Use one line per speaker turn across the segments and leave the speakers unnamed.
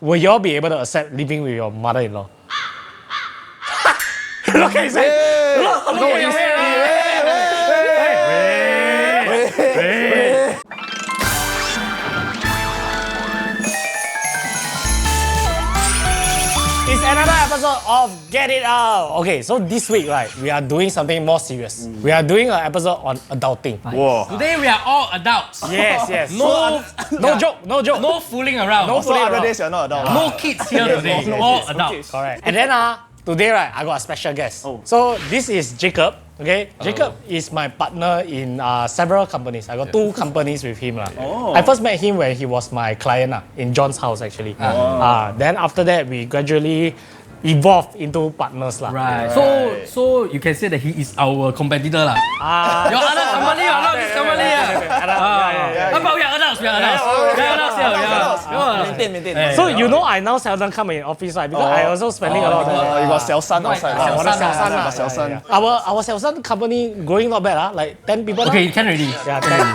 will you all be able to accept living with your mother-in-law? Look at his face. Look at his face. It's another episode of Get It Out. Okay, so this week, right, we are doing something more serious. We are doing an episode on adulting.
Whoa.
Today we are all adults.
Yes.
No
joke.
No fooling around.
No fooling
Other
around.
days you're not adult.
No kids here today. All adults.
Correct. And then today, right, I got a special guest. So this is Jacob. Okay, Jacob is my partner in several companies. I got 2 companies with him. I first met him when he was my client in John's house actually. Then after that, we gradually evolved into partners.
Right. So you can say that he is our competitor lah. Your other company or not this company? But we are adults.
Maintain.
So you know I now seldom come in office, right? Because I also spending a lot of time.
You got 小三 outside.
小三. Our 小三 company growing not bad, like 10 people.
Okay, you can already.
Yeah, 10.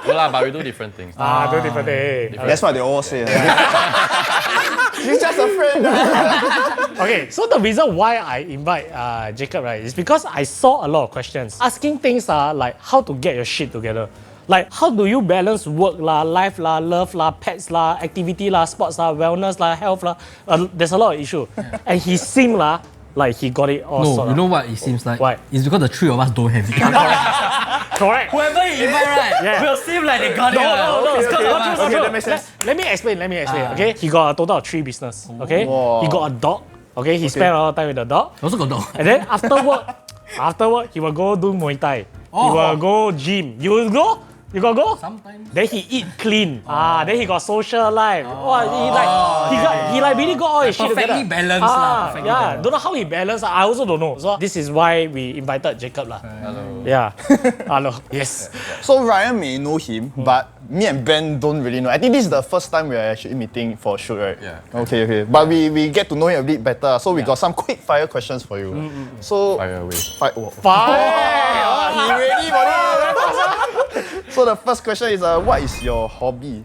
No, but we do different things.
Do different things.
That's what they all say. He's just a friend.
Okay, so the reason why I invite Jacob, right, is because I saw a lot of questions asking things like how to get your shit together. Like, how do you balance work, life, love, pets, activity, sports, wellness, health? There's a lot of issues. And he seemed like he got it all
No,
sorted.
you know what it seems like?
What?
It's because the 3 of us don't have it.
Correct.
Whoever you invite, right, will seem like they got it.
No,
It's because of us.
Okay, that makes sense.
Let me explain. Okay, he got a total of 3 business. Okay, he got a dog. Okay, he spent a lot of time with the dog.
Also got dog.
And then after work, he will go do Muay Thai. He will go gym. You will go? You gotta go?
Sometimes.
Then he eat clean. Then he got social life. He really got all his shit together.
Perfectly balanced perfectly balanced.
Don't know how he balanced. I also don't know. So this is why we invited Jacob
Hello.
Yeah. Hello. Yes.
So Ryan may know him, but me and Ben don't really know. I think this is the first time we are actually meeting for a shoot, right?
Yeah.
Okay. But we get to know him a bit better. So we got some quick fire questions for you. So
Fire away.
He ready, buddy. So the first question is, what is your hobby?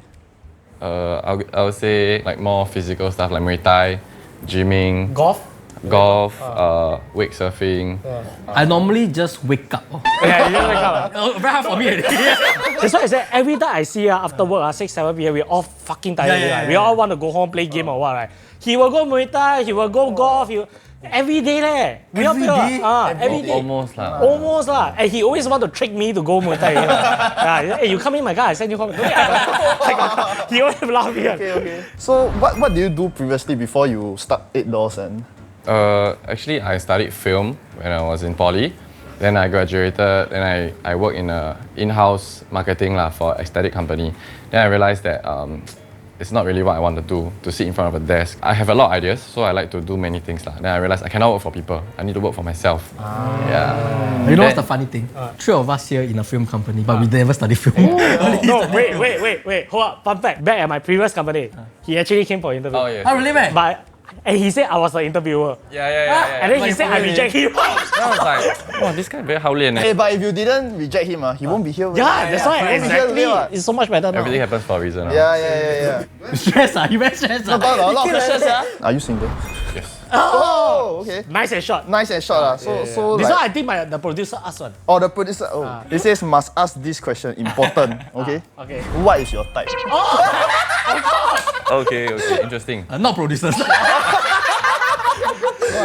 I would say like more physical stuff like Muay Thai, gymming,
Golf.
wake surfing.
I normally just wake up.
Yeah, you just wake up.
Very hard for me already.
That's why I said every time I see after work 6, 7 p.m. we all fucking tired.
Yeah.
We all want to go home play game or what, right? He will go Muay Thai. He will go golf. Every day We all
Every
play,
day?
every day.
Almost lah.
Almost lah. And he always want to trick me to go Muay Thai. Hey, you come in my car, I send you home. He always laugh here.
Okay. So what did you do previously before you start 8 Doors and?
Actually, I studied film when I was in poly. Then I graduated. Then I worked in a in-house marketing for aesthetic company. Then I realized that it's not really what I want to do, to sit in front of a desk. I have a lot of ideas, so I like to do many things. Then I realized I cannot work for people. I need to work for myself. Yeah.
You know what's the funny thing? 3 of us here in a film company, but we never study film.
No, wait. Hold up. Fun fact. Back at my previous company, he actually came for interview.
Oh yeah.
Oh, really, man?
And he said I was the interviewer.
Yeah.
And then he said I reject him.
I was like, wow, this guy very 好脸
Hey, but if you didn't reject him, he won't be here.
Yeah, that's why. Exactly. It's so much better now.
Everything happens for a reason.
Yeah.
Stress, you very stressed.
A lot of stress. Are you single?
Yes.
Oh, okay.
Nice and short.
Nice and short. So
This
like,
one I think the producer asked one.
the producer. It says must ask this question. Important. Okay.
Okay.
What is your type?
Okay. Interesting.
Not producers.
No,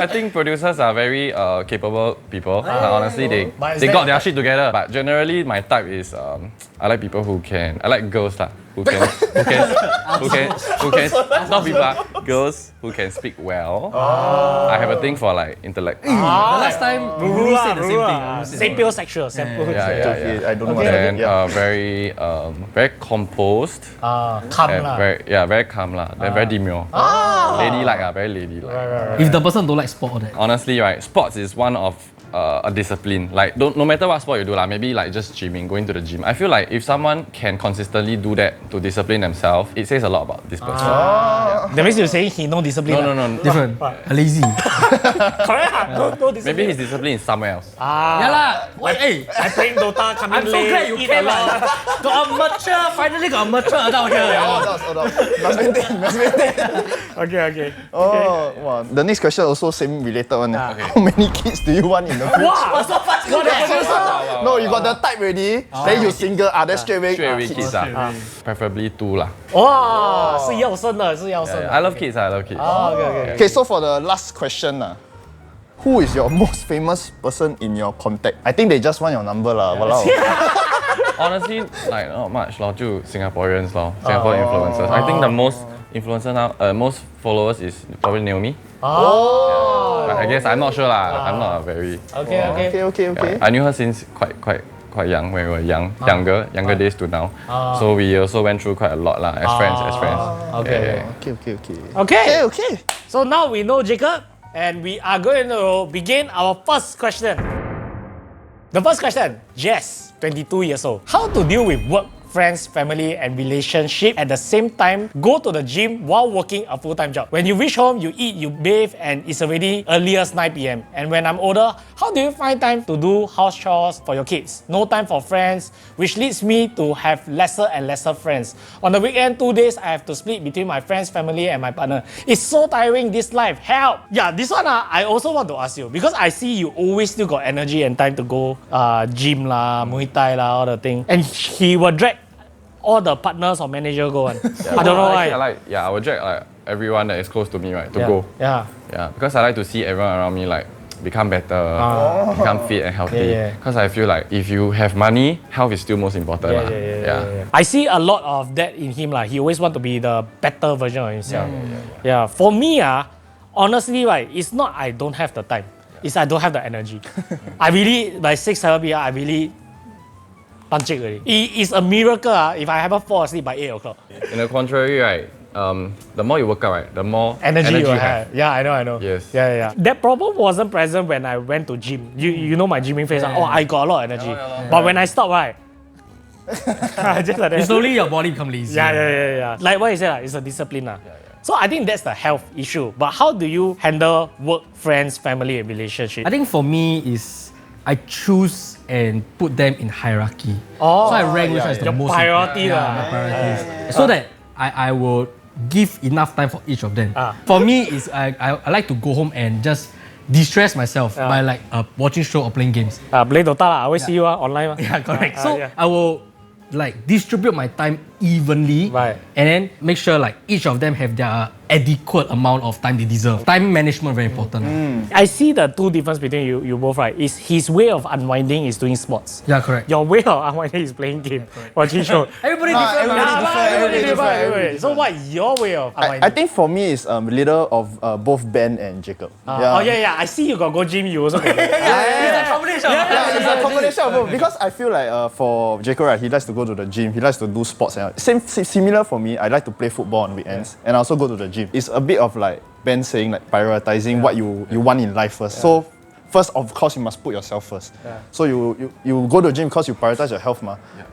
I think producers are very capable people. Honestly, they
But is
got
that-
their shit together. But generally, my type is I like people who can. I like girls who can not people, girls who can speak well. I have a thing for like intellect.
The last time, Ruru said the same thing.
Sapiosexual.
Yeah.
I don't know what
And
that
very composed.
Calm
And
lah.
very calm lah. Then very demure. Ladylike, very ladylike.
If the person don't like sport or that.
Honestly, right, sports is one of a discipline. Like, no matter what sport you do, maybe like just gymming, going to the gym. I feel like if someone can consistently do that to discipline themselves, it says a lot about this person.
That means you're saying he no discipline.
No.
Different. Lazy.
Correct. No discipline.
Maybe his discipline is somewhere else.
Yeah lah. Wait, hey.
I playing Dota, coming
I'm so
late,
glad you
eat
came.
a lot.
Got a mature, finally got a mature adult here.
Must maintain.
Okay.
Oh, wow. The next question also same related one. How many kids do you want in the future?
Wow.
So fast.
No, you got the type ready. Then you single. Then straight away
Kids preferably 2 lah.
哇，是要生的，是要生的。
I love kids.
Okay.
Okay, so for the last question, who is your most famous person in your contact? I think they just want your number lah. Walao.
Honestly, like not much lor, 就 Singaporeans lor, Singapore influencers. I think the most influencer now, most followers is probably Naomi. But I guess I'm not sure lah. I'm not a very.
Okay.
I knew her since quite young, when we were younger days to now. So we also went through quite a lot lah, as friends.
Okay.
So now we know Jacob, and we are going to begin our first question. The first question, Jess, 22 years old. How to deal with work, friends, family, and relationship at the same time, go to the gym while working a full-time job. When you reach home, you eat, you bathe, and it's already earliest 9 p.m. And when I'm older, how do you find time to do house chores for your kids? No time for friends, which leads me to have lesser and lesser friends. On the weekend, 2 days, I have to split between my friends, family, and my partner. It's so tiring, this life. Help! Yeah, this one I also want to ask you, because I see you always still got energy and time to go gym lah, Muay Thai lah, all the thing. And he will drag all the partners or manager go on. I don't know why.
I would drag everyone that is close to me, right, to go.
Yeah.
Because I like to see everyone around me become better, become fit and healthy. Because I feel like if you have money, health is still most important.
I see a lot of that in him. He always want to be the better version of himself. For me, honestly, right, it's not I don't have the time. It's I don't have the energy. I really, by 6, 7 p.m., I really pancik already. It's a miracle if I haven't fall asleep by 8 o'clock.
In the contrary, right, the more you work out, right, the more
energy you have. Yeah, I know.
Yes.
Yeah. That problem wasn't present when I went to gym. You know my gymming phase. I got a lot of energy. But when I stopped, right, just like that.
Slowly your body become lazy.
Yeah. Like what you said, it's a discipline. So I think that's the health issue. But how do you handle work, friends, family, and relationship?
I think for me is I choose and put them in hierarchy. So I rank which one is the most
priority.
My priorities. So that I will give enough time for each of them. For me is I like to go home and just de-stress myself by watching show or playing games.
Play Dota, I always see you online.
Yeah, correct. So I will distribute my time evenly, and then make sure each of them have their adequate amount of time they deserve. Time management very important.
I see the two difference between you both, right? Is his way of unwinding is doing sports.
Yeah, correct.
Your way of unwinding is playing game, watching show.
Everybody different.
So what your way of unwinding?
I think for me it's leader of both Ben and Jacob.
I see you got go gym, you also got go.
It's a combination.
It's a combination of both. Because I feel like for Jacob, right, he likes to go to the gym, he likes to do sports. Similar for me, I like to play football on weekends, and I also go to the gym. It's a bit of Ben saying prioritizing what you want in life first. So first, of course, you must put yourself first. So you go to the gym because you prioritize your health,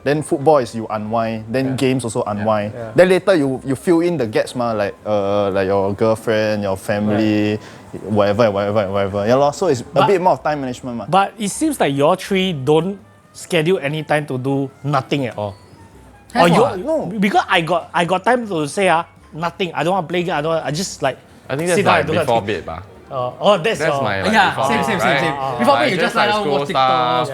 Then football is you unwind. Then games also unwind. Then later you fill in the gaps, like your girlfriend, your family, whatever. Yeah, so it's a bit more of time management,
But it seems like your three don't schedule any time to do nothing at all. No, because I got time to say nothing. I don't want to play game. I just
I think that's before bed,
that's
my
same. Before bed, you just watch TikTok,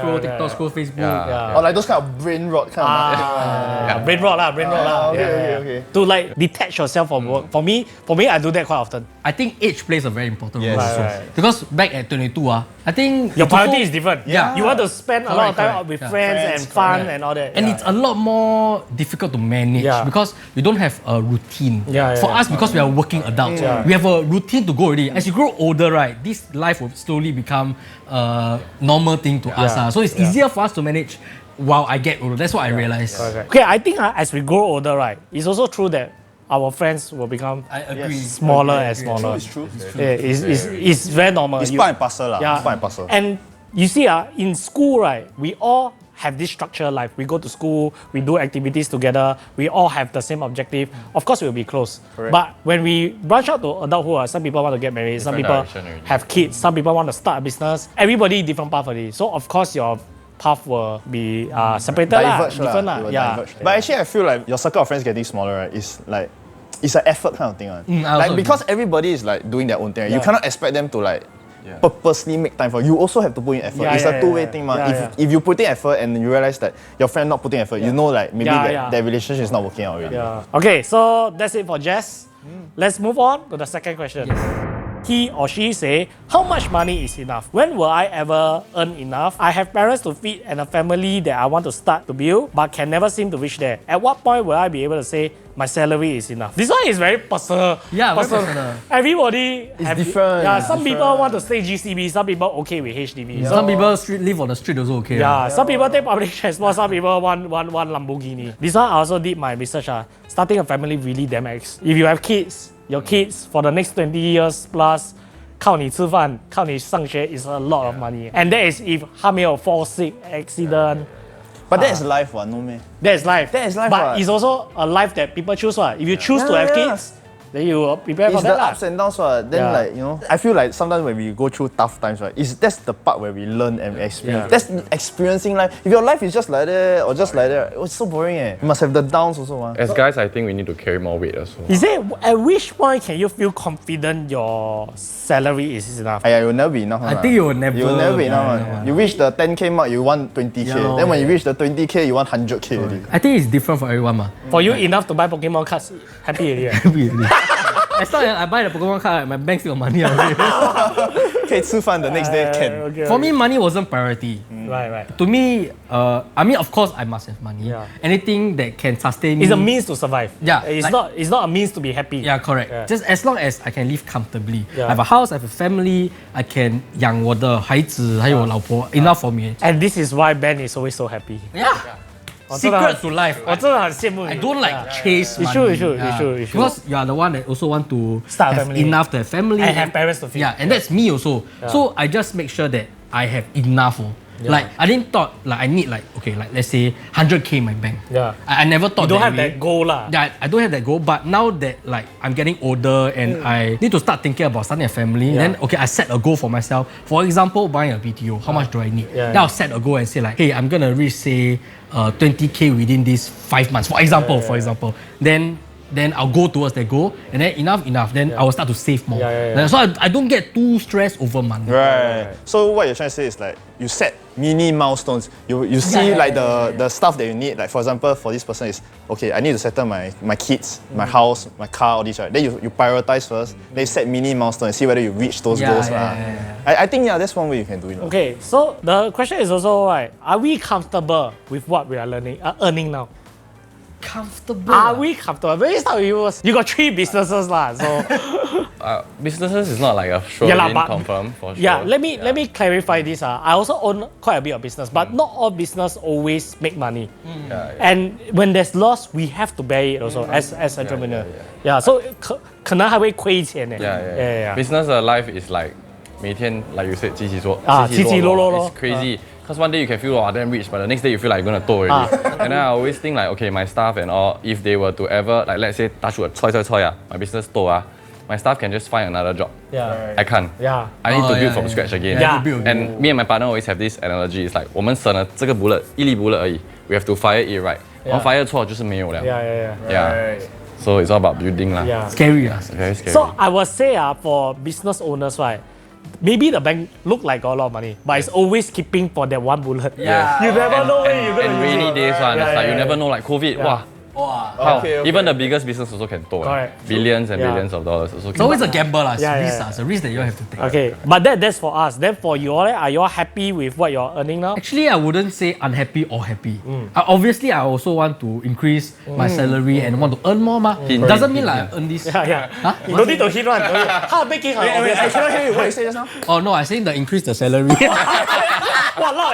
scroll Facebook.
Or those kind of brain rot kind of.
Brain rot.
Okay.
To detach yourself from work. For me, I do that quite often.
I think age plays a very important role also. Because back at 22, I think
your priority is different.
Yeah.
You want to spend a lot of time with friends and fun and all that.
And it's a lot more difficult to manage because you don't have a routine. For us, because we are working adults, we have a routine to go already. As you grow older, right, this life will slowly become a normal thing to us. So it's easier for us to manage while I get older. That's what I realized.
Okay, I think as we grow older, right, it's also true that our friends will become smaller and smaller.
It's true.
It's very normal.
It's part and parcel.
And you see, in school, right, we all have this structured life. We go to school, we do activities together, we all have the same objective. Of course, we'll be close.
Correct.
But when we branch out to adulthood, some people want to get married, some people have kids, some people want to start a business. Everybody different path already. So of course your path will be separated, different.
But actually, I feel like your circle of friends getting smaller, right? Is like it's an effort kind of thing, like because everybody is like doing their own thing. You cannot expect them to like purposely make time for you. Also have to put in effort. It's a two-way thing, man. If you put in effort and you realize that your friend not putting effort, you know like maybe that relationship is not working out already.
Okay, so that's it for Jess. Let's move on to the second question. He or she say, how much money is enough? When will I ever earn enough? I have parents to feed and a family that I want to start to build, but can never seem to reach there. At what point will I be able to say my salary is enough? This one is very personal.
Yeah, very personal.
Everybody
is different.
Yeah, some people want to stay GCB, some people okay with HDB.
Some people live on the street also okay.
Some people take public transport, some people want Lamborghini. This one I also did my research. Starting a family really damn ex. If you have kids, your kids for the next 20 years plus, 靠你吃饭, 靠你上学 is a lot of money. And that is if 他没有 fall sick, accident.
But that is life, no man.
That is life.
That is life.
But it's also a life that people choose. If you choose to have kids, then you will prepare for that.
It's the ups and downs. Then like, you know, I feel like sometimes when we go through tough times, right, that's the part where we learn and experience. That's experiencing life. If your life is just like that or just like that, it's so boring. You must have the downs also.
As guys, I think we need to carry more weight also.
Is it, at which point can you feel confident your salary is enough?
It will never be enough.
I think you will never.
You will never be enough. You reach the 10k mark, you want 20k. Then when you reach the 20k, you want 100k already.
I think it's different for everyone.
For you, enough to buy Pokemon cards, happy already.
Happy already. As long as I buy the Pokemon card, my bank still got money already.
Okay, 吃饭 the next day can.
For me, money wasn't priority.
Right.
To me, I mean, of course, I must have money. Anything that can sustain me.
It's a means to survive.
Yeah.
It's not a means to be happy.
Yeah, correct. Just as long as I can live comfortably. I have a house, I have a family, I can 养我的孩子还有老婆 enough for me.
And this is why Ben is always so happy.
Yeah. Secret to life.
我真的很羡慕你。
I don't like chase money.
You should.
Because you are the one that also want to
start
have
family.
enough to have family.
And have parents to feed.
Yeah, and that's me also. So I just make sure that I have enough. Like I didn't thought like I need like okay like let's say 100k in my bank. I never thought
you don't
that
have that goal lah.
Yeah, I don't have that goal. But now that like I'm getting older and I need to start thinking about starting a family, then okay I set a goal for myself. For example, buying a BTO, how much do I need? Then I'll set a goal and say like, hey, I'm gonna reach say 20k within these 5 months. For example, then I'll go towards that goal, and then enough. Then I will start to save more. So I don't get too stressed over money.
Right. So what you're trying to say is like you set mini milestones. You see like the stuff that you need. Like for example, for this person is okay. I need to settle my kids, my house, my car, all these. Right. Then you prioritize first. Then you set mini milestones and see whether you reach those goals. I think that's one way you can do it.
Okay. So the question is also right. Are we comfortable with what we are earning now?
Comfortable.
Are we comfortable? Maybe start with yours. You got 3 businesses lah. So
businesses is not like a sure confirm for sure.
Let me clarify this. I also own quite a bit of business, but not all business always make money. And when there's loss, we have to bear it also as entrepreneur. So 可能还会亏钱呢。
Business life is like 每天 like you said 起起落落 It's crazy. Because one day you can feel damn rich, but the next day you feel like you're gonna tow already. And then I always think like, okay, my staff and all, if they were to ever like let's say touch wood, my business tow my staff can just find another job. I can't. I need to build from scratch again. And me and my partner always have this analogy. It's like 我们省了这个 bullet 一粒 bullet 而已 we have to fire it right. 我们 fire 错就是没有了。So it's all about building lah.
Scary.
Very scary.
So I would say for business owners, right? Maybe the bank look like got a lot of money, but it's always keeping for that one bullet. You never know when you're gonna use
rainy days one. It's like you never know like COVID. Wow. Even the biggest business also can tow. Billions and billions of dollars also can.
It's always a gamble. It's a risk that you have to take.
Okay, but that's for us. Then for you all, are you all happy with what you're earning now?
Actually, I wouldn't say unhappy or happy. Obviously, I also want to increase my salary and want to earn more. Doesn't mean like I earn this.
Huh? You don't need to hit one. How big is
I cannot hear you. What you say just now?
Oh no, I saying the increase the salary.
Wow,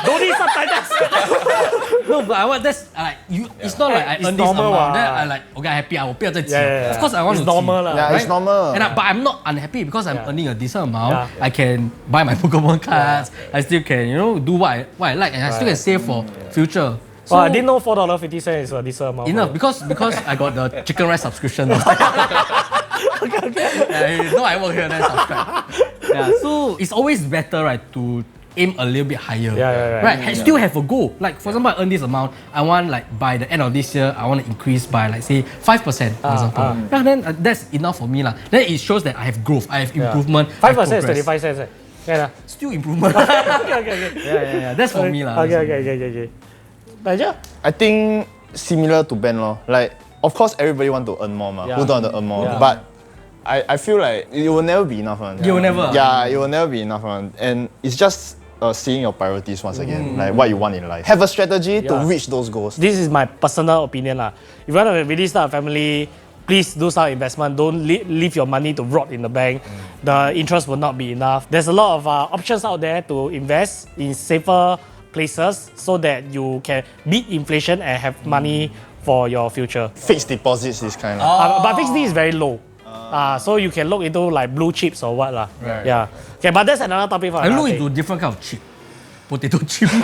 don't need subtitles.
No, but I want that's like it's not like I earn this
normal,
amount, then I like, okay, I'm happy, I will pay
Yeah.
Of course I want
It's
to
normal lah.
Yeah, it's normal.
But I'm not unhappy because I'm earning a decent amount. I can buy my Pokemon cards. I still can, do what I like, and I still can save for future.
So I didn't know $4.50 is a decent amount.
Enough because I got the chicken rice subscription. okay. I work here, then subscribe. So it's always better, right, to aim a little bit higher. Right. I still have a goal. Like for example, I earn this amount. I want like by the end of this year, I want to increase by like say 5%, for example. Then that's enough for me lah. Then it shows that I have growth, I have improvement.
5% is 25 cents.
Still improvement.
okay.
Yeah. That's for me lah.
Okay. Nigel?
I think similar to Ben lor. Like, of course, everybody want to earn more, Who don't want to earn more? But I feel like it will never be enough,
You will never.
Yeah, it will never be enough, And it's just seeing your priorities once again, like what you want in life. Have a strategy to reach those goals.
This is my personal opinion lah. If you want to really start a family, please do some investment. Don't leave your money to rot in the bank. The interest will not be enough. There's a lot of options out there to invest in safer places so that you can beat inflation and have money for your future.
Fixed deposits is kind of.
But fixed D is very low. So you can look into like blue chips or what lah.
Right.
Yeah. Okay, but that's another topic for
I look into different kind of chip. Potato chip.
I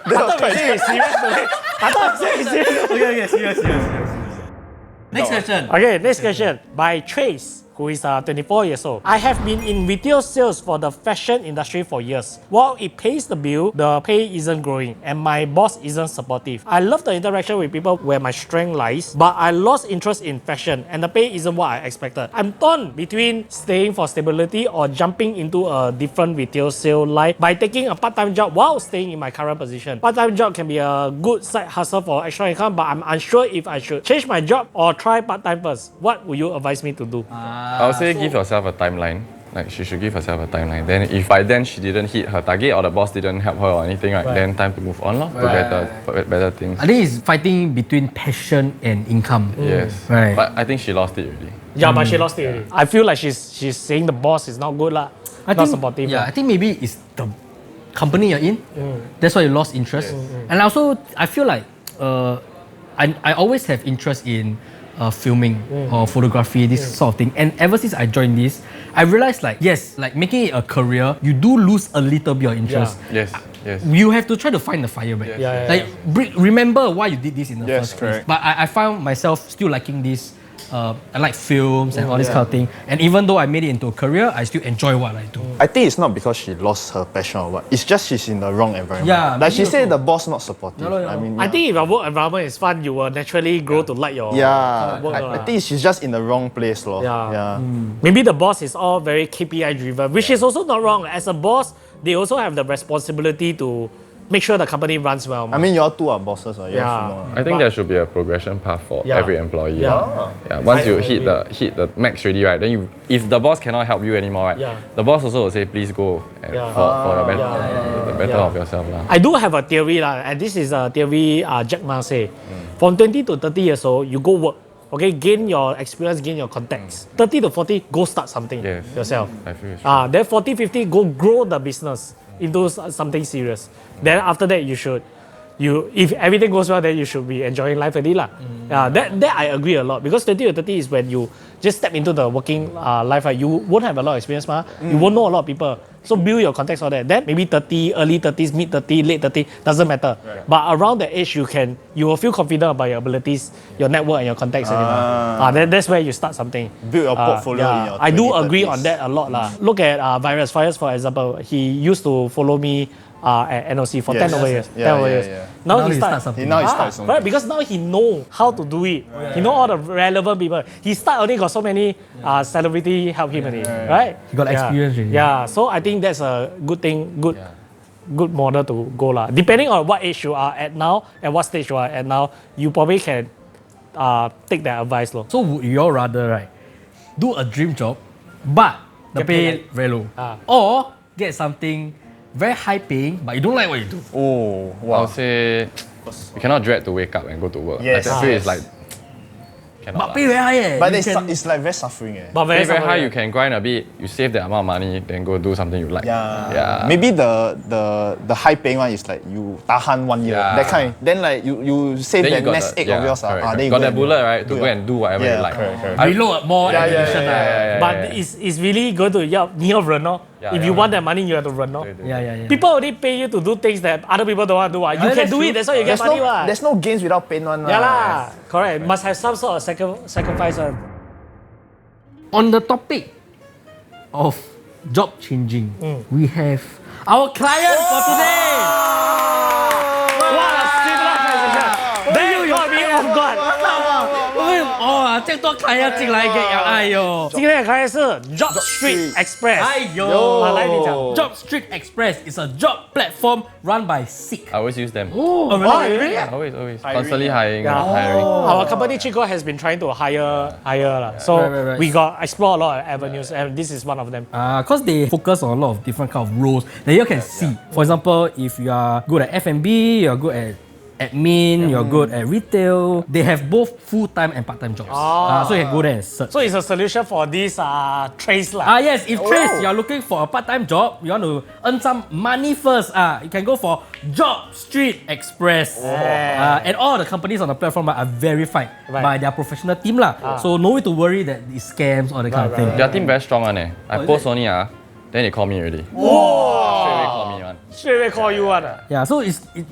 thought we say it's serious today.
Okay, serious. Next question.
Okay, next question. By Trace, who is 24 years old. I have been in retail sales for the fashion industry for years. While it pays the bill, the pay isn't growing and my boss isn't supportive. I love the interaction with people where my strength lies, but I lost interest in fashion and the pay isn't what I expected. I'm torn between staying for stability or jumping into a different retail sale life by taking a part-time job while staying in my current position. Part-time job can be a good side hustle for extra income, but I'm unsure if I should change my job or try part-time first. What would you advise me to do?
I would say give yourself a timeline. Like she should give herself a timeline. Then if by then she didn't hit her target or the boss didn't help her or anything, right? Then time to move on to better things.
I think it's fighting between passion and income.
Yes.
Right.
But I think she lost it already.
Yeah, but she lost it already. I feel like she's saying the boss is not good lah. Not supportive.
Yeah, I think maybe it's the company you're in. That's why you lost interest. And also, I feel like I always have interest in filming or photography, this sort of thing. And ever since I joined this, I realized like, yes, like making it a career, you do lose a little bit of interest.
Yes.
You have to try to find the fire back. Remember why you did this in the first place. But I found myself still liking this. I like films and all this kind of thing. And even though I made it into a career, I still enjoy what I do.
I think it's not because she lost her passion or what. It's just she's in the wrong environment.
Yeah,
like she said, the boss not supportive. I mean,
I think if your work environment is fun, you will naturally grow to like your work.
I think she's just in the wrong place, lor.
Maybe the boss is all very KPI driven, which is also not wrong. As a boss, they also have the responsibility to make sure the company runs well.
I mean, you all two are bosses, right?
I think there should be a progression path for every employee. Once you hit the max already, right? Then if the boss cannot help you anymore, right? The boss also will say, please go and for the better of yourself.
I do have a theory, and this is a theory Jack Ma say. From 20 to 30 years old, you go work. Okay, gain your experience, gain your contacts. 30 to 40, go start something yourself.
I feel it's
then 40, 50, go grow the business into something serious. Then after that, if everything goes well, then you should be enjoying life already lah. That I agree a lot, because 20 to 30 is when you just step into the working life. Right? You won't have a lot of experience, you won't know a lot of people. So build your contacts all that. Then maybe 30, early 30s, mid 30, late 30, doesn't matter. But around that age, you will feel confident about your abilities, your network, and your contacts. Then that's where you start something.
Build your portfolio. In your
I do agree on that a lot lah. Look at Virus, for example. He used to follow me at NOC for 10 over years. Now he starts something. Right, because now he know how to do it. He know all the relevant people. He only got so many celebrity help him already. Right?
He got experience already.
Yeah, so I think that's a good thing, good model to go lah. Depending on what age you are at now and what stage you are at now, you probably can take that advice lor.
So would you all rather do a dream job, but the pay very low, or get something very high paying, but you don't like what you do?
Oh, wow.
I would say you cannot dread to wake up and go to work.
Yes.
I feel it's like
But pay very high
But it's like very suffering.
But
Pay very high, you can grind a bit, you save that amount of money, then go do something you like.
Yeah. Maybe the high paying one is like you tahan 1 year. That kind. Then like you save
Then
that
you got
nest egg of yours.
correct.
Then you
got
go
that
and
bullet, right? To go and do whatever you like.
reload more ammunition.
But it's really going to 你要忍哦. If you want that money, you have to 忍哦.
Yeah.
People only pay you to do things that other people don't want to do. You can do it, that's why you get money.
There's no gains without pain one.
Yeah lah, correct. Must have some sort of sacrifice.
On the topic of job changing, we have our client for today.
What a similar transition. Then you be off guard.
哦，这么多 client 进来给哎呦，
今天的 client 是 JobStreet Express.
哎呦，
来你讲
JobStreet Express is a job platform run by Seek.
I always use them.
Oh, really?
Always. Constantly hiring.
Our company Chico has been trying to hire lah. So
Right.
we got explore a lot of avenues, and this is one of them.
Because they focus on a lot of different kind of roles that you can see. For example, if you are good at F&B, you're good at admin, you're good at retail. They have both full-time and part-time jobs. So you can go there and search.
So it's a solution for this trace lah.
Yes, if Trace, you're looking for a part-time job, you want to earn some money first, you can go for JobStreet Express. And all the companies on the platform are verified by their professional team lah. So no need to worry that it's scams or that kind of thing.
Their team very strong one. I post only then they call me already. Straight away call me one.
Straight away call you one.
Yeah, so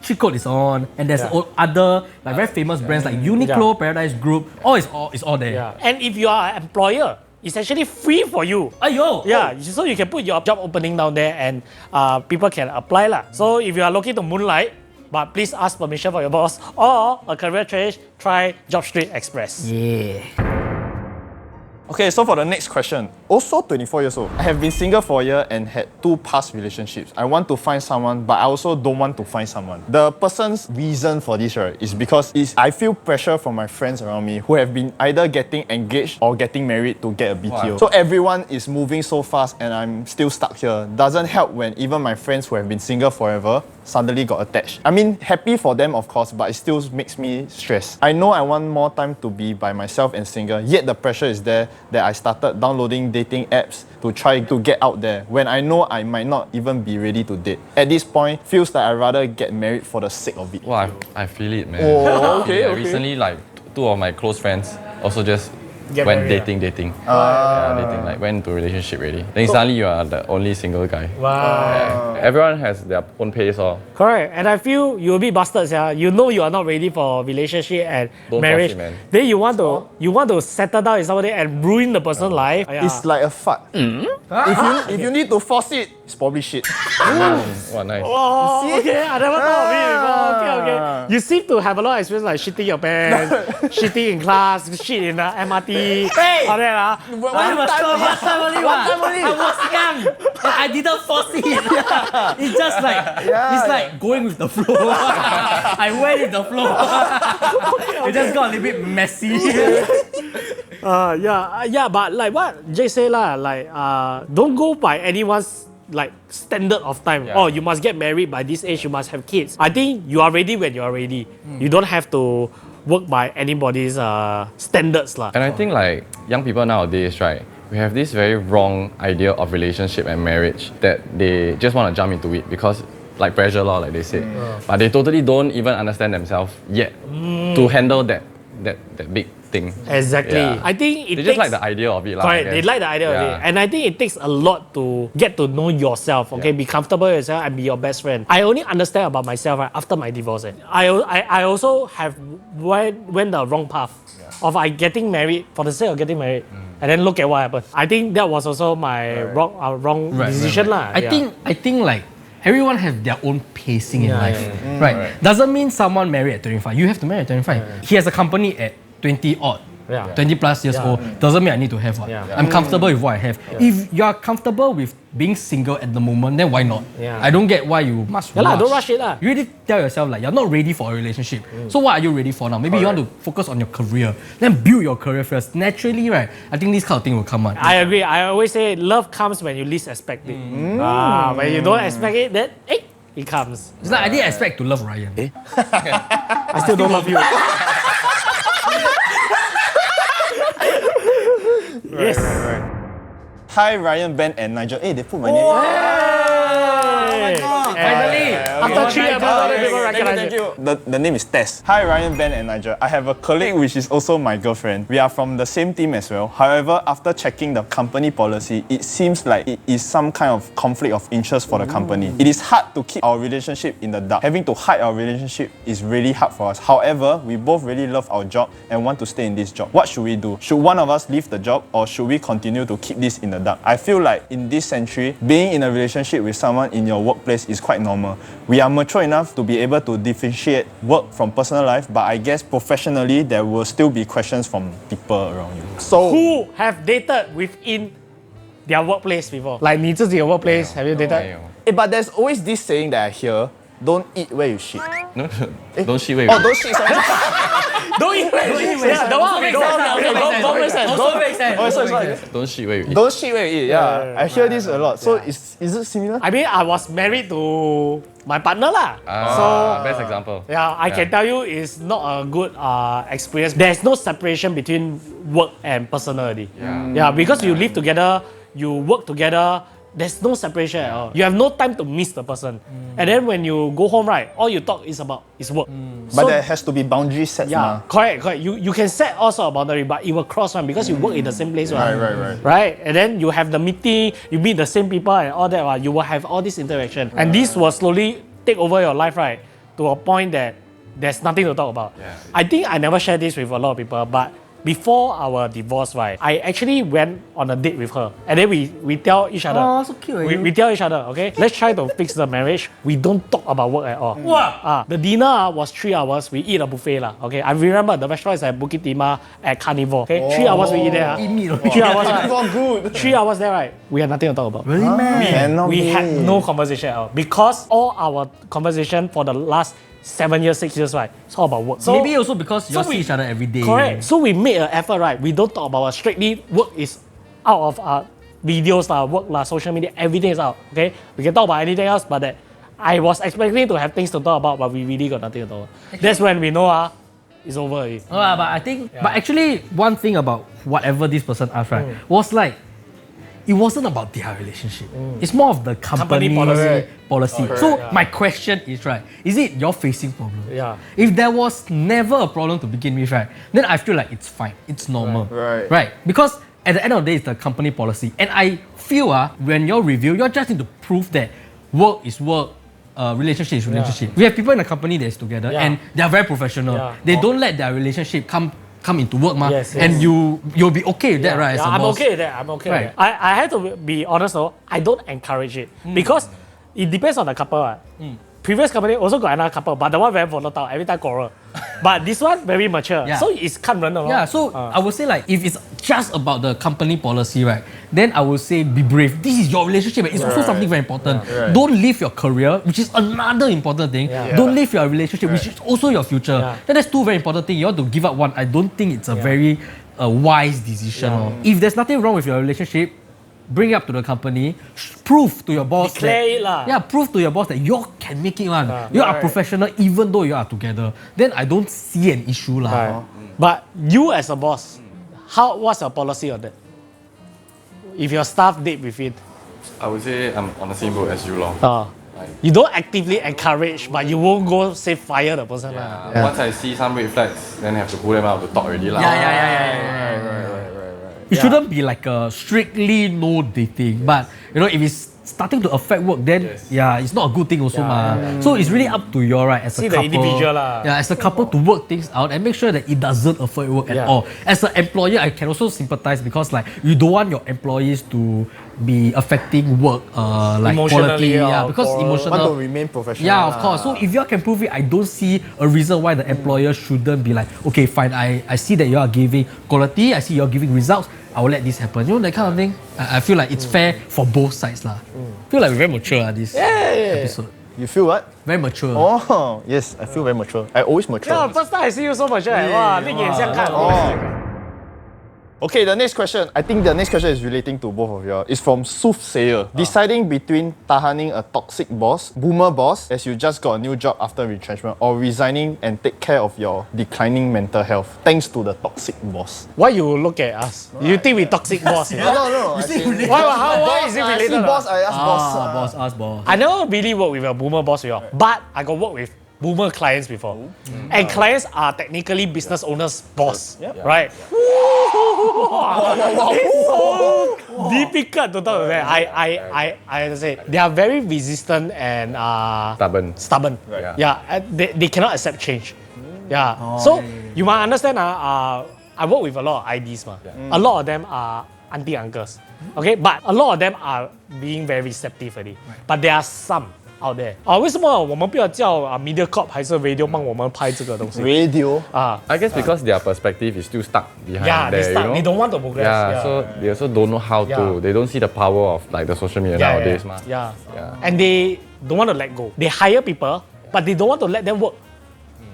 cheat code is on, and there's other like very famous brands like Uniqlo, Paradise Group. It's all there.
Yeah. And if you are an employer, it's actually free for you.
Aiyo!
Yeah, so you can put your job opening down there and people can apply lah. So if you are looking to moonlight, but please ask permission for your boss or a career change, try JobStreet Express.
Yeah.
Okay, so for the next question, also 24 years old. I have been single for a year and had 2 past relationships. I want to find someone, but I also don't want to find someone. The person's reason for this, right, is because I feel pressure from my friends around me who have been either getting engaged or getting married to get a BTO. Wow. So everyone is moving so fast and I'm still stuck here. Doesn't help when even my friends who have been single forever suddenly got attached. I mean, happy for them, of course, but it still makes me stressed. I know I want more time to be by myself and single, yet the pressure is there that I started downloading dating apps to try to get out there when I know I might not even be ready to date. At this point, feels like I'd rather get married for the sake of it.
Wow, I feel it, man.
Oh, okay.
Recently, like 2 of my close friends also just
Get
went
married,
dating. Dating, like went into a relationship already. Then suddenly you are the only single guy.
Wow.
Everyone has their own pace.
Correct. And I feel you'll be busted, yeah. You know you are not ready for relationship and
Don't
marriage.
force it, man.
Then you want to settle down with somebody and ruin the person's life. Yeah.
It's like a fart. If you need to force it, it's probably shit.
Wow, nice.
Oh, okay. I never thought of it before. Okay. You seem to have a lot of experience like shitting your pants, shitting in class, shit in the MRT.
Hey!
All that.
One time only. I was young and I didn't force it. It's just like it's like going with the flow. I went with the flow. It just got a little bit messy.
But like what Jay say lah, like don't go by anyone's like standard of time.
Yeah.
Oh, you must get married by this age, you must have kids. I think you are ready when you are ready. You don't have to work by anybody's standards lah.
And I think like young people nowadays, right, we have this very wrong idea of relationship and marriage that they just want to jump into it because like pressure law, like they say. But they totally don't even understand themselves yet to handle that big thing.
Exactly.
Yeah.
I think
They just like the idea of it.
Correct. They like the idea of it. And I think it takes a lot to get to know yourself, okay? Be comfortable with yourself and be your best friend. I only understand about myself right, after my divorce. I also have went the wrong path of getting married for the sake of getting married. And then look at what happened. I think that was also my wrong decision lah.
I think like everyone have their own pacing in life. Right. Doesn't mean someone married at 25. You have to marry at 25. He has a company at 20 odd. 20 plus years old doesn't mean I need to have one. I'm comfortable with what I have. If you're comfortable with being single at the moment, then why not? I don't get why you must rush.
Don't rush it lah.
You really tell yourself like you're not ready for a relationship. So what are you ready for now? Maybe you want to focus on your career. Then build your career first. Naturally, right? I think this kind of thing will come on.
I agree. I always say love comes when you least expect it. When you don't expect it, then it comes.
It's like I didn't expect to love Ryan.
I still don't love you. Yes.
Hi, Ryan, Ben, and Nigel. Hey, they put my name.
Finally!
After 3 episodes, people recognize
Thank
it.
you. The name is Tess. Hi, Ryan, Ben, and Nigel. I have a colleague which is also my girlfriend. We are from the same team as well. However, after checking the company policy, it seems like it is some kind of conflict of interest for the company. It is hard to keep our relationship in the dark. Having to hide our relationship is really hard for us. However, we both really love our job and want to stay in this job. What should we do? Should one of us leave the job or should we continue to keep this in the dark? I feel like in this century, being in a relationship with someone in your workplace is quite normal. We are mature enough to be able to differentiate work from personal life, but I guess professionally there will still be questions from people around you. So
Who have dated within their workplace before? Like 你自己的 workplace, have you dated?
but there's always this saying that I hear, don't eat where you shit.
No, don't shit where
Oh, don't shit, sorry.
Don't eat where you shit. Yeah, the one don't make sense.
Also makes sense.
Oh, sorry.
Don't shit where you eat.
Don't shit where you eat, yeah. I hear this a lot. So is it similar?
I mean, I was married to my partner lah.
Best example.
Yeah, I can tell you it's not a good experience. There's no separation between work and personality. Yeah, because you live together, you work together, there's no separation at all. You have no time to miss the person. And then when you go home, right, all you talk is about is work.
But there has to be boundary set.
Yeah, correct. You can set also a boundary, but it will cross one because you work in the same place, right? Right. And then you have the meeting, you meet the same people and all that, right? You will have all this interaction. And this will slowly take over your life, right? To a point that there's nothing to talk about.
Yeah.
I think I never shared this with a lot of people, but before our divorce, right, I actually went on a date with her. And then we tell each other.
Oh, so cute.
We tell each other, okay, let's try to fix the marriage. We don't talk about work at all.
Wow.
The dinner was 3 hours. We eat a buffet lah. Okay, I remember the restaurant is at Bukit Timah at Carnival. Okay, 3 hours we eat there.
Eat meat.
3 hours. Right?
Not good.
3 hours there, right? We had nothing to talk about.
Really, man?
We had no conversation at all because all our conversation for the last 7 years, 6 years, right? It's all about work. So
Maybe also because you see each other every day.
correct. So we made an effort, right? We don't talk about work. Strictly work is out of our videos, work, social media, everything is out. Okay, we can talk about anything else, but that I was expecting to have things to talk about, but we really got nothing to talk about. That's when we know it's over already.
But I think, but actually, one thing about whatever this person asked, right, was like, it wasn't about their relationship. It's more of the company policy. So my question is, right, is it you're facing problem?
Yeah.
If there was never a problem to begin with, right, then I feel like it's fine. It's normal. Right. Because at the end of the day, it's the company policy. And I feel when you review, you're just need to prove that work is work, relationship is relationship. We have people in the company that is together and they are very professional. They don't let their relationship come into work, and you'll be okay with that, right? As a
I'm
boss.
okay with that. I'm okay with that. I have to be honest though, I don't encourage it because it depends on the couple. Previous company also got another couple, but the one very volatile, every time quarrel. But this one very mature, so it's 看人的咯.
Yeah, so I would say like if it's just about the company policy, right, then I would say be brave. This is your relationship. It's also something very important. Don't leave your career, which is another important thing. Don't leave your relationship, which is also your future. Then that's two very important things. You want to give up one. I don't think it's a very wise decision. If there's nothing wrong with your relationship, bring it up to the company, prove to your boss prove to your boss that you can make it one. You are a professional even though you are together. Then I don't see an issue lah.
But you as a boss, what's your policy on that? If your staff date with it,
I would say I'm on the same boat as you, lor.
You don't actively encourage, but you won't go say fire the person.
Once I see some red flags, then I have to pull them out to talk already lah.
It shouldn't be like a strictly no dating, but if it's starting to affect work, then it's not a good thing also So it's really up to you, right, as a couple.
The individual
as a couple to work things out and make sure that it doesn't affect work at all. As an employer, I can also sympathize because like you don't want your employees to be affecting work like quality, because emotional.
Want to remain professional.
Yeah, of course. So if you can prove it, I don't see a reason why the employer shouldn't be like, okay, fine, I see that you are giving quality, I see you're giving results, I will let this happen. That kind of thing. I feel like it's fair for both sides lah. I feel like we're very mature this episode.
You feel what?
Very mature.
Oh, yes, I feel very mature. I always mature.
First time I see you so mature. Wow, 另眼相看.
Okay, the next question. I think the next question is relating to both of you. It's from Soothsayer. Deciding between tahaning a toxic boss, boomer boss, as you just got a new job after retrenchment, or resigning and take care of your declining mental health, thanks to the toxic boss.
Why you look at us? You think we toxic boss?
No.
Why is it
I
related?
see boss, I ask boss.
Boss, ask boss.
I never really work with a boomer boss before, but I got work with boomer clients before. And clients are technically business owners' boss, right? It's so difficult to talk to them. I have to say, they are very resistant and stubborn.
Right.
Yeah, they cannot accept change. Yeah. So you might understand. I work with a lot of IDs, a lot of them are auntie uncles. Okay, but a lot of them are being very receptive already. But there are some out there. 为什么我们不要叫MediaCorp 还是 Radio 帮我们拍这个东西
Radio.
I guess because their perspective is still stuck behind
Yeah,
there,
they stuck.
you know?
They don't want to progress.
Yeah, so they also don't know how to. They don't see the power of like the social media nowadays, ma.
Yeah. And they don't want to let go. They hire people, but they don't want to let them work.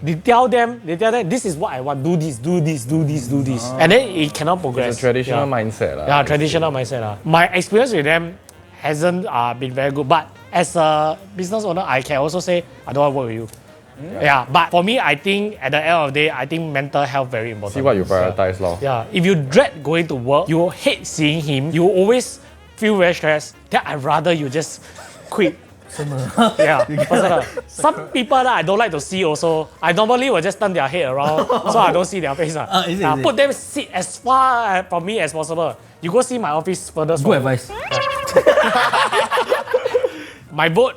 They tell them, this is what I want. Do this. And then it cannot progress.
It's a traditional mindset.
Yeah, traditional mindset. My experience with them hasn't been very good. But as a business owner, I can also say, I don't want to work with you. Yeah, but for me, I think at the end of the day, I think mental health very important.
See what you prioritize, lor.
Yeah, if you dread going to work, you hate seeing him, you always feel very stressed, then I'd rather you just quit. Yeah, personal. Some people that I don't like to see also, I normally will just turn their head around so I don't see their face.
Is it?
Put them sit as far from me as possible. You go see my office further.
Good advice.
My vote,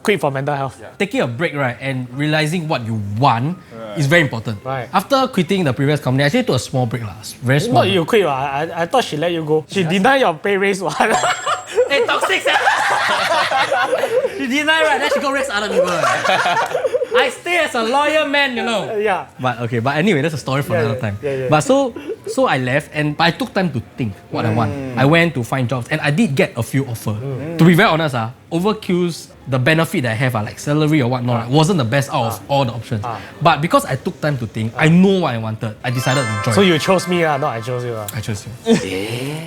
quit for mental health.
Taking a break, right, and realizing what you want is very important.
Right.
After quitting the previous company, I actually took a small break, very small.
Not you quit, I thought she let you go. She denied your pay raise.
Hey, toxic! She denied, right? Then she go raise other people. I stay as a loyal man, you know.
Yeah.
But anyway, that's a story for another time.
Yeah.
But so I left, but I took time to think what I want. I went to find jobs, and I did get a few offers. To be very honest, Overkill's the benefit that I have, like salary or whatnot, wasn't the best out of all the options. But because I took time to think, I know what I wanted. I decided to join.
So you chose me, not I chose you.
I chose you.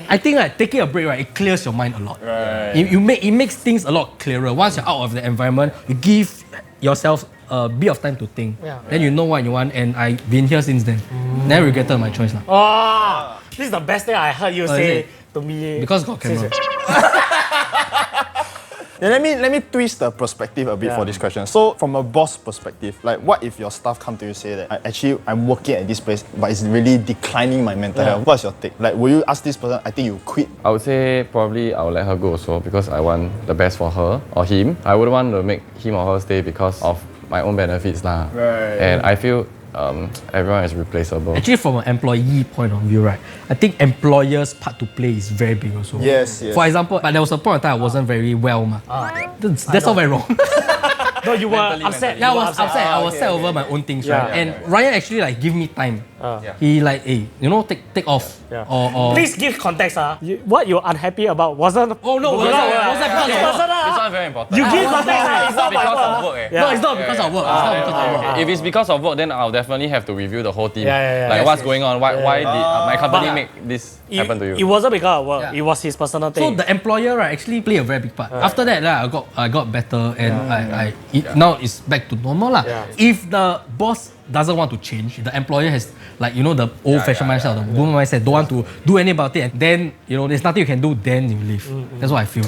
I think like taking a break, right, it clears your mind a lot.
Right.
It makes things a lot clearer. Once you're out of the environment, you give yourself a bit of time to think. Then you know what you want, and I've been here since then. Never regretted my choice.
Oh, this is the best thing I heard you say to me.
Because got camera.
Then let me twist the perspective a bit for this question. So from a boss perspective, like what if your staff come to you say that I'm working at this place, but it's really declining my mental health? What's your take? Like, will you ask this person, I think you quit?
I would say probably I'll let her go also because I want the best for her or him. I wouldn't want to make him or her stay because of my own benefits lah.
Right.
And I feel everyone is replaceable.
Actually, from an employee point of view, right, I think employers' part to play is very big also.
Yes.
For example, but there was a point of time I wasn't very well. That's not very wrong.
No, you were upset.
Yeah, I was upset. I was sad over my own things, right? And Ryan actually like give me time. He like, hey, take off. Or
Please give context. What you're unhappy about wasn't.
Oh no, was that because of work?
This one very important.
You give context. It's not
because of work.
No, it's not because of work. It's not because of work.
If it's because of work, then I'll definitely have to review the whole team.
Yeah.
What's going on? Why did my company make this happen to you?
It wasn't because of work. It was his personal thing.
So the employer, right, actually play a very big part. After that, I got better, and now it's back to normal lah. If the boss doesn't want to change, the employer has the old-fashioned mindset, the boomer mindset, don't want to do anything about it, and then there's nothing you can do, then you leave. That's what I feel.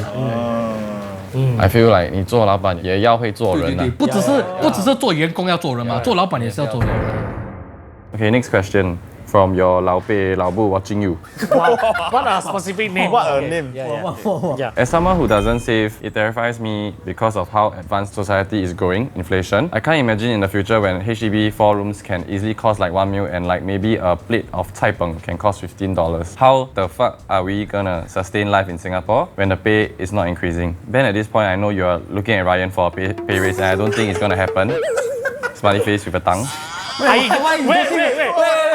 I feel like 你做老板也要会做人啊。
不只是做员工要做人嘛，做老板也是要做人。
Okay, next question from your 老辈老布 watching you.
What a specific name.
What a name.
Yeah.
As someone who doesn't save, it terrifies me because of how advanced society is growing, inflation. I can't imagine in the future when HDB 4 rooms can easily cost like 1 mil and like maybe a plate of cai peng can cost $15. How the fuck are we gonna sustain life in Singapore when the pay is not increasing? Ben, at this point, I know you're looking at Ryan for a pay raise and I don't think it's gonna happen. Smiley face with a tongue.
Wait.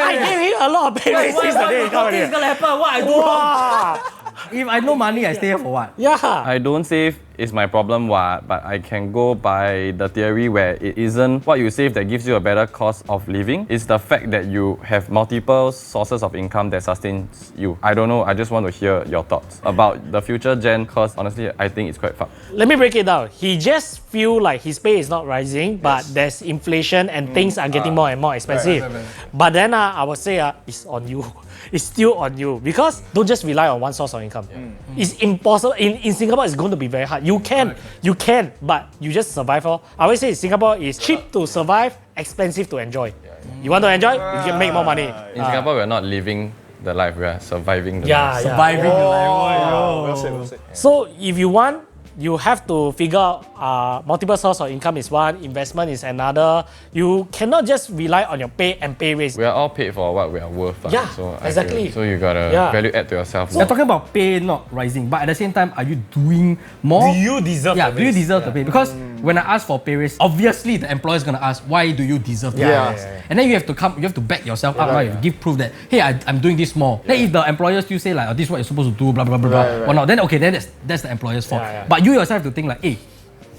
I gave him a lot of pay raises today.
What is gonna happen? What I do? if I know money, I stay here for what?
Yeah.
I don't save is my problem, but I can go by the theory where it isn't what you save that gives you a better cost of living. It's the fact that you have multiple sources of income that sustains you. I don't know, I just want to hear your thoughts about the future gen, because honestly, I think it's quite fucked.
Let me break it down. He just feel like his pay is not rising, but there's inflation and things are getting more and more expensive.
Right.
But then I would say it's on you. It's still on you, because don't just rely on one source of income. It's impossible. In Singapore, it's going to be very hard. You can, but you just survive. I always say Singapore is cheap to survive, expensive to enjoy. You want to enjoy, you can make more money.
In Singapore, we're not living the life, we are surviving the life.
Surviving the life.
Well said.
So if you want, you have to figure out multiple source of income is one, investment is another. You cannot just rely on your pay and pay raise.
We are all paid for what we are worth.
Yeah,
so
exactly.
So you gotta value add to yourself.
You're talking about pay not rising, but at the same time, are you doing more?
Do you deserve
Yeah,
the
do you
raise?
deserve the pay? Because when I ask for pay raise, obviously the employer is gonna ask, why do you deserve the
Yeah.
raise? And then you have to back yourself up, right? Give proof that, hey, I'm doing this more. Then if the employer still say like, oh, this is what you're supposed to do, blah blah blah blah, whatnot, then okay, then that's the employer's fault. But you yourself have to think like, hey,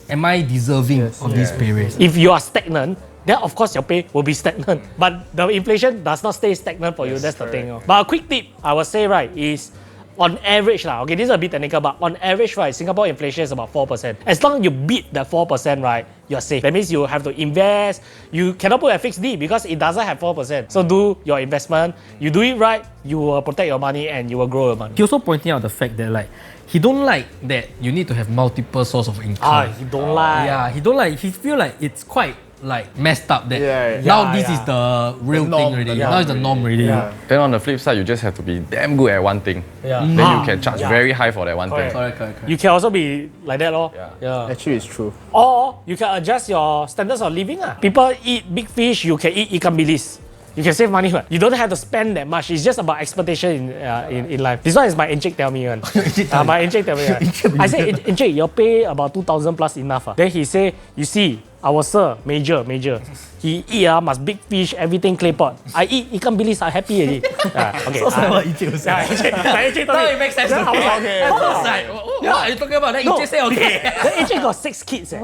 am I deserving of this pay raise?
If you are stagnant, then of course your pay will be stagnant. But the inflation does not stay stagnant for you. That's the thing. But a quick tip I would say, right, is on average, okay, this is a bit technical, but on average, right, Singapore inflation is about 4%. As long as you beat that 4%, right, you're safe. That means you have to invest. You cannot put a fixed D because it doesn't have 4%. So do your investment. You do it right, you will protect your money and you will grow your money.
He also pointing out the fact that like, he don't like that you need to have multiple source of income.
He don't like.
Yeah, he don't like. He feel like it's quite like messed up that now this is the real
The norm,
thing already.
the
Now it's the norm already.
Then on the flip side, you just have to be damn good at one thing. Then you can charge very high for that one thing.
Correct.
You can also be like that, lor.
Actually, it's true.
Or you can adjust your standards of living. People eat big fish, you can eat ikan bilis. You can save money. You don't have to spend that much. It's just about expectation in life. This one is my Encik tell me one. My Encik tell me. I say, Encik, your pay about 2,000 plus enough. Then he say, you see, our sir, major. He eat must big fish, everything clay pot. I eat ikan bilis, I'm happy already. Okay.
So what Encik was saying.
Encik
Now it makes sense to me. I was like, what are you talking about? Then Encik say okay.
The Encik got 6 kids.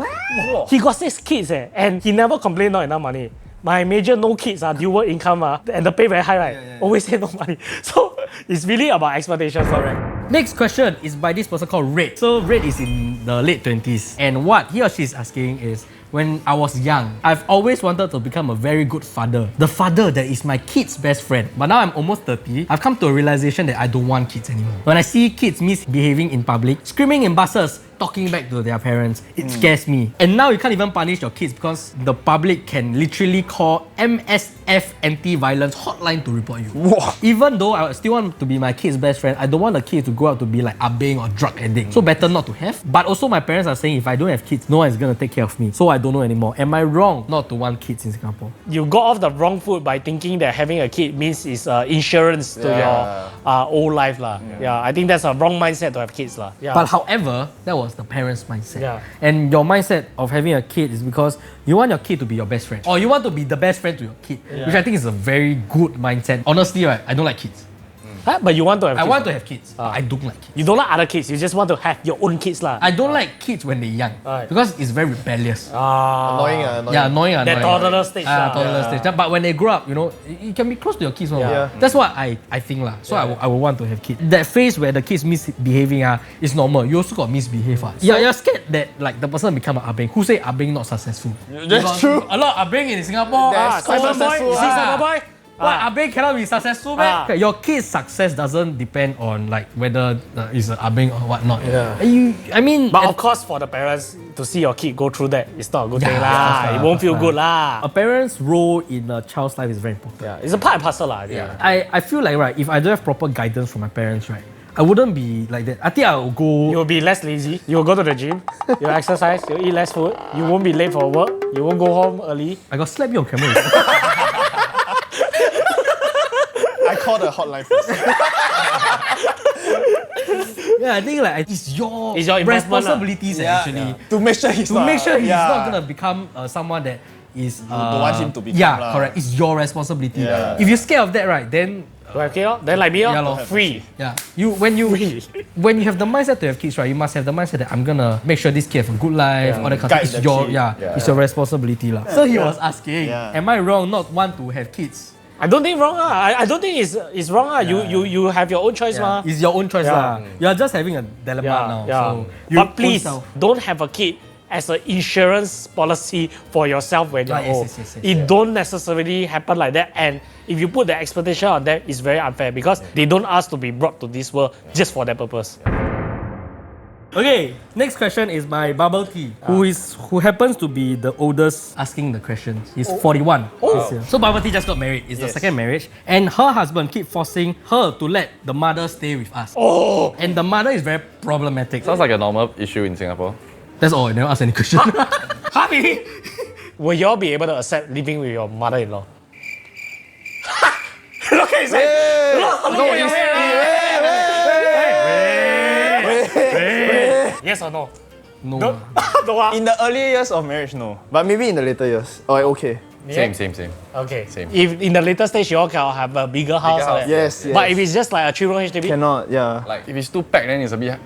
He got 6 kids and he never complained not enough money. My major no kids dual income and the pay very high, right? Always say no money. So it's really about expectations, right?
Next question is by this person called Red. So Red is in the late 20s. And what he or she is asking is, when I was young, I've always wanted to become a very good father. The father that is my kid's best friend. But now I'm almost 30, I've come to a realization that I don't want kids anymore. When I see kids misbehaving in public, screaming in buses, talking back to their parents, it scares me. And now you can't even punish your kids because the public can literally call MSF anti-violence hotline to report you.
Wow.
Even though I still want to be my kid's best friend, I don't want the kids to grow up to be like abeng or drug addict. So better not to have. But also my parents are saying if I don't have kids, no one is going to take care of me. So I don't know anymore. Am I wrong not to want kids in Singapore?
You got off the wrong foot by thinking that having a kid means it's insurance to your old life. I think that's a wrong mindset to have kids.
But however, that was the parents' mindset.
Yeah.
And your mindset of having a kid is because you want your kid to be your best friend. Or you want to be the best friend to your kid. Which I think is a very good mindset. Honestly, right, I don't like kids.
But you want to have kids?
I want to have kids. But I don't like kids.
You don't like other kids, you just want to have your own kids.
I don't like kids when they're young. Because it's very rebellious.
Annoying.
Yeah, annoying.
That toddler stage.
Toddler stage. But when they grow up, you can be close to your kids. That's what I think. So I would want to have kids. That phase where the kids misbehaving is normal. You also got misbehave. You're scared that like the person become an abeng. Who say abeng not successful?
That's true.
A lot of abeng in Singapore.
That's quite successful.
You see Cyber boy?
What, abeng cannot be successful, man? Okay, your kid's success doesn't depend on like whether it's an abeng or whatnot.
But of course, for the parents to see your kid go through that, it's not a good thing lah. It won't feel good lah.
A parent's role in a child's life is very important.
It's a part and parcel lah.
I feel like right, if I don't have proper guidance from my parents, right, I wouldn't be like that. I think I will go.
You'll be less lazy. You'll go to the gym. You'll exercise. You'll eat less food. You won't be late for work. You won't go home early.
I got slapped you on camera.
I call the hotline first.
I think like it's your
investment
responsibilities actually
To make sure he's not
gonna become someone that is.
don't want him to become.
Yeah, correct. It's your responsibility. If you're scared of that, right, then
Do I have kid? Then like me, free.
Yeah. When you have the mindset to have kids, right, you must have the mindset that I'm gonna make sure this kid have a good life, all that kind of stuff. It's your responsibility. So he was asking, am I wrong not want to have kids?
I don't think wrong. I don't think it's wrong. You have your own choice.
It's your own choice. You are just having a dilemma now. So
but please don't have a kid as an insurance policy for yourself when you're old. It don't necessarily happen like that. And if you put the expectation on them, it's very unfair because they don't ask to be brought to this world just for that purpose.
Okay, next question is by Bubble Tea, who happens to be the oldest asking the questions. He's 41 this year. So Bubble Tea just got married. It's the second marriage. And her husband keep forcing her to let the mother stay with us. And the mother is very problematic.
Sounds like a normal issue in Singapore.
That's all, I never asked any question.
Happy? Will you all be able to accept living with your mother-in-law? Look at his head! Look at his head! Yes or no?
No.
No.
In the early years of marriage, no. But maybe in the later years. Oh, okay.
Same.
Okay.
Same.
If in the later stage you all can have a bigger house.
Yes.
But if it's just like a 3-room HDB,
Cannot,
Like if it's too packed, then it's a bit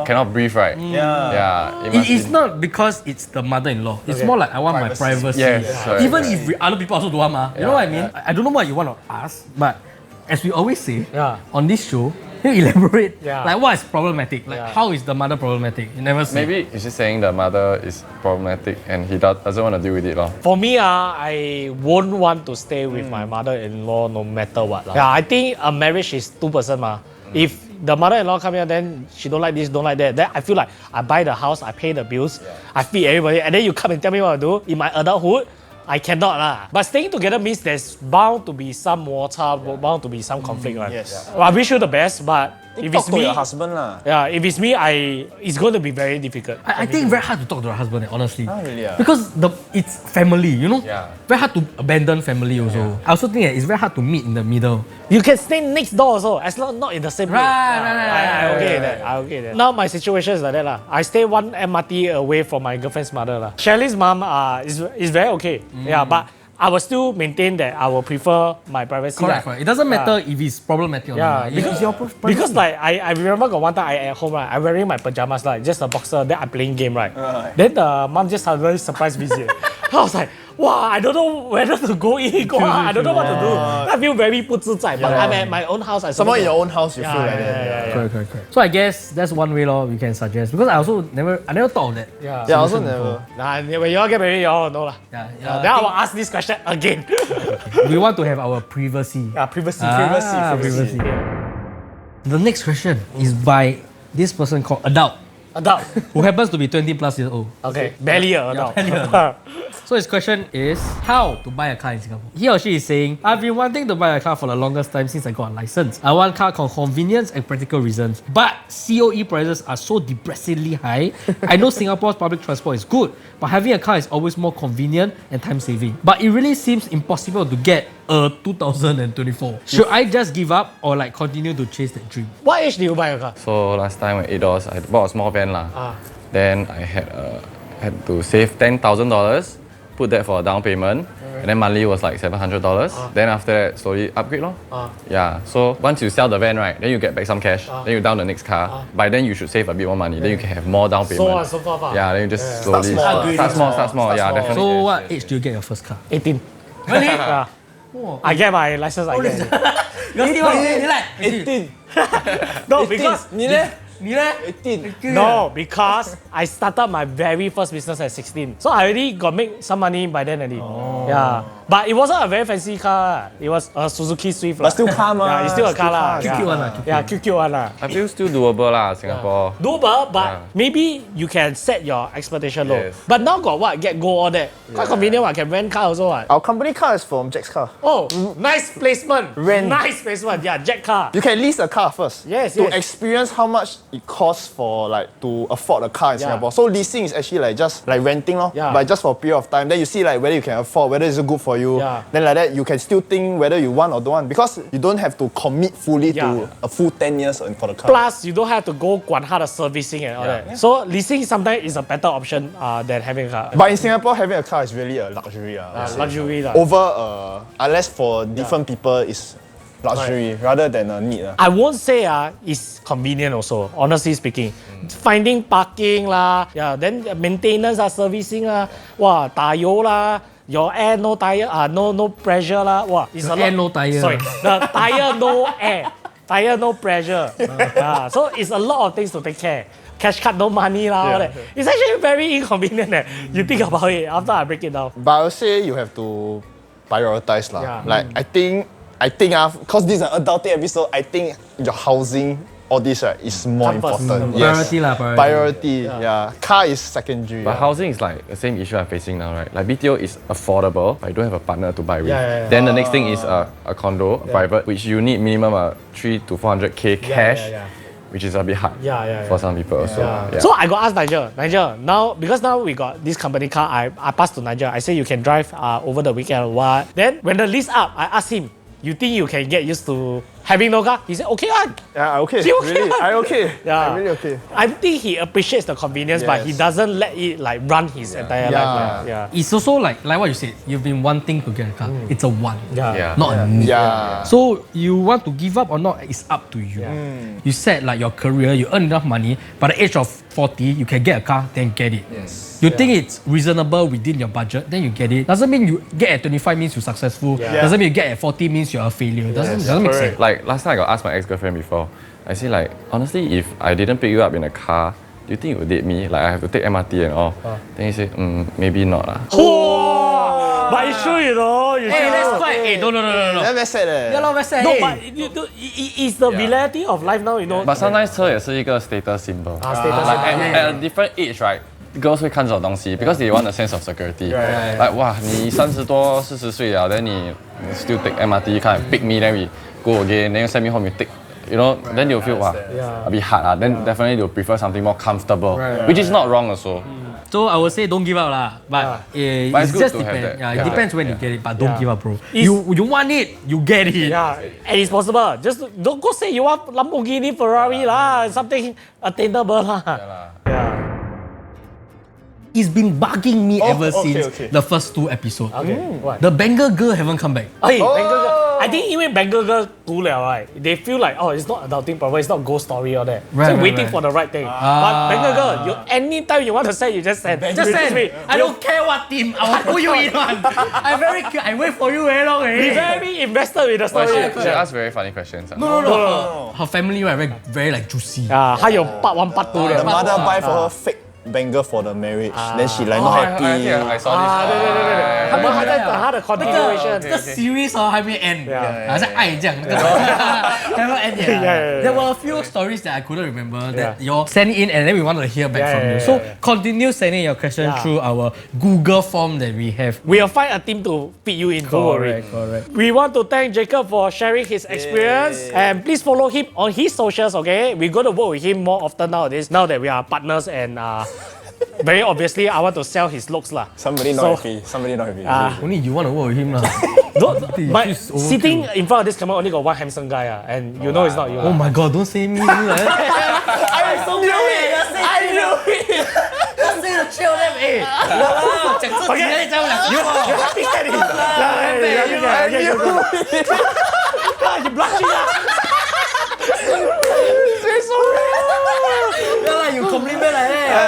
cannot breathe, right?
It's not because it's the mother-in-law. It's more like I want my privacy.
Yes, correct,
Even if other people also don't want, you know what I mean? I don't know what you want to ask, but as we always say on this show, you elaborate. Like what is problematic? Like how is the mother problematic? You never say.
Maybe he's just saying the mother is problematic and he doesn't want to deal with it.
For me, I won't want to stay with my mother-in-law no matter what. Yeah, I think a marriage is 2%. If the mother-in-law come here, then she don't like this, don't like that, then I feel like I buy the house, I pay the bills, I feed everybody, and then you come and tell me what to do in my adulthood. I cannot lah. But staying together means there's bound to be some mortar, bound to be some conflict, right?
Yes.
Well, I wish you the best, but if it's me,
your husband lah.
if it's me, it's going to be very difficult.
I think it's very hard to talk to her husband, honestly.
Oh, really?
Because it's family, you know? Very hard to abandon family also. I also think that it's very hard to meet in the middle.
You can stay next door also, as long not in the same place.
Right.
I okay that. I okay that. Now my situation is like that lah. I stay 1 MRT away from my girlfriend's mother lah. Shelly's mom is very okay. Yeah, but I will still maintain that I will prefer my privacy.
Correct. It doesn't matter if it's problematic or not. It's your
because like I remember got one time I at home right, I wearing my pajamas like just a boxer, then I playing game right. Then the mom just suddenly surprise visit. I was like, wow, I don't know whether to go in, go out. I don't know what to do. I feel very 不自在. But I'm at my own house.
Someone in your own house, you feel like that.
Correct. So I guess that's one way we can suggest because I never thought of that.
Yeah, I also never.
Nah, when you all get married, you all know lah. Then I will ask this question again.
We want to have our privacy.
Privacy.
The next question is by this person called Adult, who happens to be 20 plus years old.
Okay, barely an adult.
So his question is how to buy a car in Singapore. He or she is saying, I've been wanting to buy a car for the longest time since I got a license. I want a car for convenience and practical reasons. But COE prices are so depressingly high. I know Singapore's public transport is good, but having a car is always more convenient and time saving. But it really seems impossible to get a 2024. Should I just give up or like continue to chase that dream?
What age did you buy a car?
So last time when $8, I bought a small van lah. Then I had to save $10,000. Put that for a down payment, and then monthly was like $700. Then after that, slowly upgrade lor. So once you sell the van, right, then you get back some cash. Then you down the next car. By then you should save a bit more money. Then you can have more down payment.
So far.
Yeah, then you just slowly start small. Yeah, definitely.
So what age do you get your first car?
18.
Really?
I get my license. I get it.
18.
No, because
18.
No, because I started my very first business at 16. So I already got make some money by then already. Yeah. But it wasn't a very fancy car. It was a Suzuki Swift.
But still car ma.
Yeah, it's still a car lah.
Cute one lah.
Yeah, cute one lah.
I feel still doable lah, Singapore.
Doable, but maybe you can set your expectation low. But now got what? Get go all that. Quite convenient. I can rent car also.
Our company car is from Jack's car.
Oh, nice placement.
Rent.
Nice placement. Yeah, Jack car.
You can lease a car first.
Yes.
To experience how much it costs for like to afford a car in Singapore. So leasing is actually like just like renting lor. But just for a period of time. Then you see like whether you can afford, whether it's good for you. Then like that you can still think whether you want or don't want because you don't have to commit fully to a full 10 years for the car.
Plus, you don't have to go 管它的 servicing and all that. So leasing sometimes is a better option than having a car.
But in Singapore, having a car is really a luxury.
Luxury.
Over unless for different people is luxury rather than a need.
I won't say it's convenient also, honestly speaking. Finding parking lah, then maintenance servicing lah, 打油啦, your air no tire, no pressure lah, it's a lot.
Air no tire.
Sorry, the tire no air, tire no pressure. So it's a lot of things to take care. Cash card no money lah, all that. It's actually very inconvenient. You think about it after I break it down.
But I would say you have to prioritize lah.
Yeah.
Like I think because this is an adulting episode, I think your housing, all this is more important.
Priority lah,
Priority. Yeah. Car is secondary.
But housing is like the same issue I'm facing now, right? Like BTO is affordable, but you don't have a partner to buy with. Then the next thing is a condo, private, which you need minimum 300 to 400k cash. Which is a bit hard for some people also.
So I got asked Nigel, now because now we got this company car, I passed to Nigel. I say you can drive over the weekend or what. Then when the lease up, I asked him, you think you can get used to having no car? He said, okay one.
Yeah, okay.
Really?
I okay.
Yeah.
I'm really okay.
I think he appreciates the convenience, but he doesn't let it like run his entire life.
It's also like what you said, you've been wanting to get a car. It's a want, not a need. So you want to give up or not, it's up to you. You set like your career, you earn enough money, by the age of 40, you can get a car, then get it. You think it's reasonable within your budget, then you get it. Doesn't mean you get at 25 means you're successful. Doesn't mean you get at 40 means you're a failure. Doesn't make sense.
Like last time I got asked my ex-girlfriend before, I say like, honestly, if I didn't pick you up in a car, do you think you would date me? Like I have to take MRT and all. Then he said, maybe not lah.
But it's true, you know.
That's quite. No.
That's very sad.
Very sad.
No, but it's the reality of life now, you know.
But sometimes 车也是一个 status symbol.
Status
Like at a different age, right? Girls 会看这种东西 because they want a sense of security. Like 哇，你30多40岁了 then 你 still take MRT, kind of pick me, then we go again, then you send me home, you take, you know, then you'll feel a bit hard. Then definitely they'll prefer something more comfortable, which is not wrong also.
So I would say don't give up lah. But it
it's good
just
to have
depends.
that.
It depends when you get it. But don't give up, bro. You want it, you get it.
Yeah, and it's possible. Just don't go say you want Lamborghini, Ferrari lah, something attainable lah.
It's been bugging me ever since the first 2 episodes.
What?
The Bengal girl haven't come back.
Hey, Bengal girl. I think 因为 Bengal girl 读了 right, they feel like it's not adulting problem, it's not ghost story or that. So waiting for the right thing. But Bengal girl, you anytime you want to send, you just send.
Just send. I don't care what team. I will put you in one. I wait for you very long already.
Be very invested with the story.
She asked very funny questions.
No. Her family right, very like juicy.
还有 part 1 part 2
The
的。
mother buy for her fake banger for the marriage. Then she like not happy.
I saw this.
对，他们还在等他的 continuation。
这个 series 还没 end，好像爱这样，还没 end yet. There were a few stories that I couldn't remember that you send in and then we wanted to hear back from you. So continue sending your question through our Google form that we have.
We'll find a team to fit you in.
Correct.
We want to thank Jacob for sharing his experience and please follow him on his socials, okay? We're going to work with him more often nowadays, now that we are partners and very obviously I want to sell his looks lah.
Somebody not happy.
Only you want to work with him lah.
But sitting in front of this camera only got one handsome guy and you know it's not you.
Oh my god, don't say me.
I knew it.
Don't say the chill them, 讲自己的，你讲我俩
You happy Kenny? You blushing lah.
you compliment like that.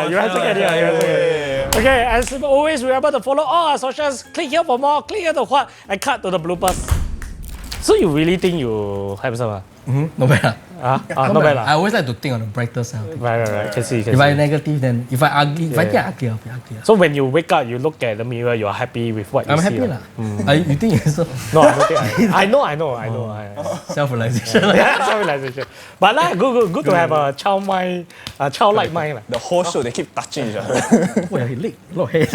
You have to get it. Okay, as always, remember to follow all our socials. Click here for more, click here to what, and cut to the bloopers. So you really think you handsome?
Not bad.
Not bad.
I always like to think on the brighter side.
Right. Can see.
If I'm negative, then if I ugly, if I get ugly, I'll be ugly.
So when you wake up, you look at the mirror, you're happy with what you see.
I'm happy lah. You think you're so?
No, I don't think I know.
Self-realization.
Self-realization. But good to have a child mind, childlike mind.
The whole show they keep touching each other.
Oh, yeah, he lick a lot of hair.